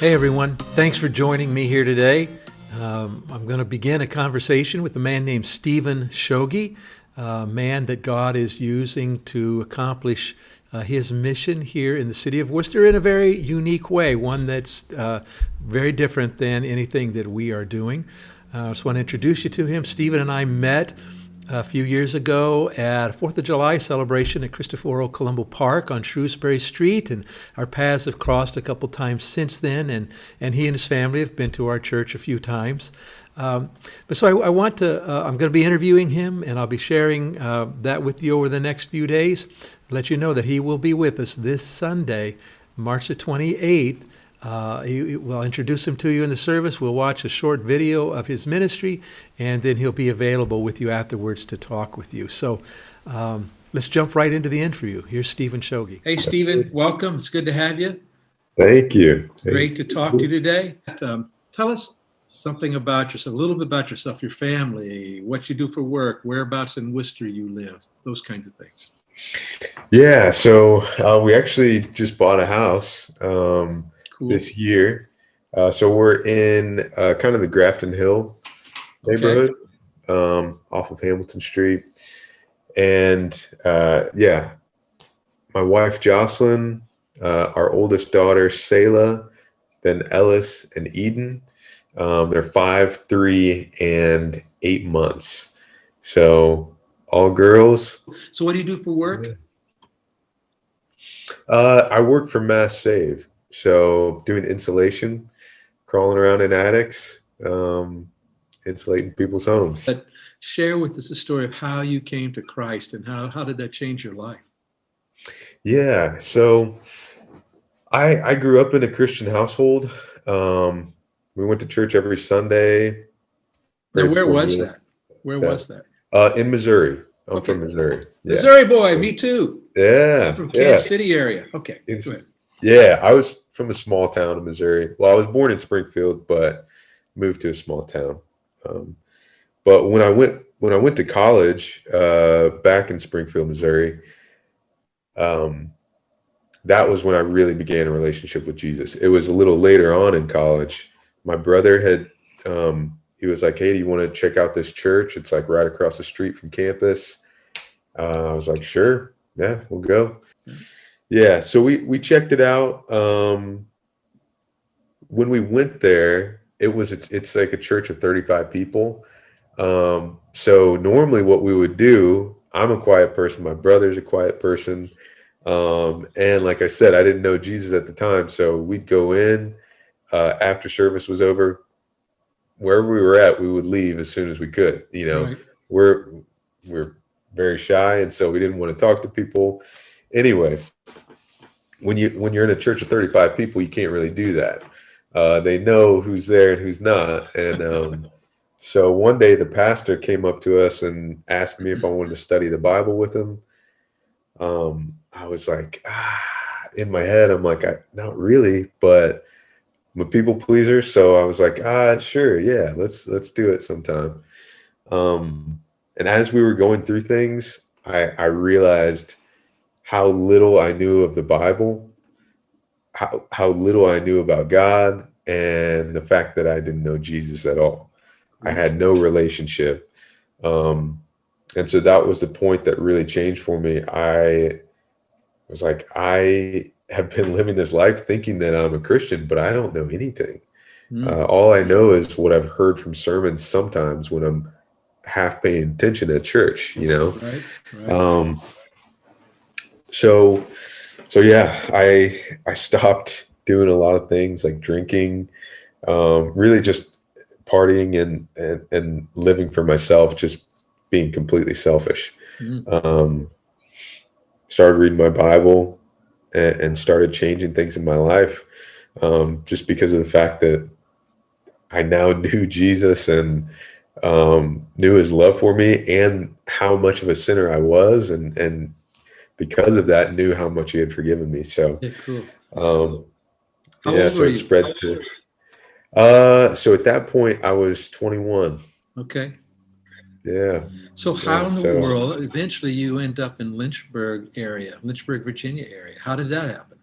Hey everyone, thanks for joining me here today. I'm going to begin a conversation with a man named Stephen Shoge, a man that God is using to accomplish his mission here in the city of Worcester in a very unique way, one that's very different than anything that we are doing. I just want to introduce you to him. Stephen and I met a few years ago at a 4th of July celebration at Cristoforo Colombo Park on Shrewsbury Street, and our paths have crossed a couple times since then, and he and his family have been to our church a few times. I'm going to be interviewing him, and I'll be sharing that with you over the next few days. Let you know that he will be with us this Sunday, March the 28th. We'll introduce him to you in the service. We'll watch a short video of his ministry, and then he'll be available with you afterwards to talk with you. So let's jump right into the interview. Here's Stephen Shoge. Hey, Stephen, welcome. It's good to have you. Thank you. Great to talk to you today. Tell us something about yourself, a little bit about yourself, your family, what you do for work, whereabouts in Worcester you live, those kinds of things. Yeah, so we actually just bought a house this year. So we're in kind of the Grafton Hill neighborhood, off of Hamilton Street. And my wife Jocelyn, our oldest daughter Selah, then Ellis and Eden. They're 5, 3, and 8 months. So all girls. So what do you do for work? I work for Mass Save. So doing insulation, crawling around in attics, insulating people's homes. But share with us the story of how you came to Christ and how did that change your life? Yeah, so I grew up in a Christian household. We went to church every Sunday. Now, where was that? Where was that? In Missouri. I'm from Missouri. Yeah. Missouri boy, me too. Yeah. I'm from Kansas City area. Okay, go ahead. Yeah, I was from a small town in Missouri. Well, I was born in Springfield, but moved to a small town. But when I went to college back in Springfield, Missouri, that was when I really began a relationship with Jesus. It was a little later on in college. My brother had he was like, "Hey, do you want to check out this church? It's like right across the street from campus." I was like, "Sure, yeah, we'll go." Yeah, so we checked it out. When we went there, it's like a church of 35 people. So normally what we would do, I'm a quiet person, my brother's a quiet person. And like I said, I didn't know Jesus at the time. So we'd go in after service was over, wherever we were at, we would leave as soon as we could. You know, Right. We're very shy, and so we didn't want to talk to people. Anyway, when you're in a church of 35 people, you can't really do that. They know who's there and who's not. And so one day the pastor came up to us and asked me if I wanted to study the Bible with him. I was like, in my head, I'm like, not really, but I'm a people pleaser. So I was like, sure. Yeah, let's do it sometime. And as we were going through things, I realized how little I knew of the Bible, how little I knew about God, and the fact that I didn't know Jesus at all. I had no relationship. And so that was the point that really changed for me. I was like, I have been living this life thinking that I'm a Christian, but I don't know anything. All I know is what I've heard from sermons sometimes when I'm half paying attention at church, you know? Right. So yeah, I stopped doing a lot of things like drinking, really just partying and living for myself, just being completely selfish. Started reading my Bible and started changing things in my life, just because of the fact that I now knew Jesus and knew his love for me and how much of a sinner I was, and because of that, knew how much he had forgiven me. So, Cool. so were it you? spread to. So at that point, I was 21. Okay. Yeah. So how in the So world, eventually you end up in Lynchburg, Virginia area. How did that happen?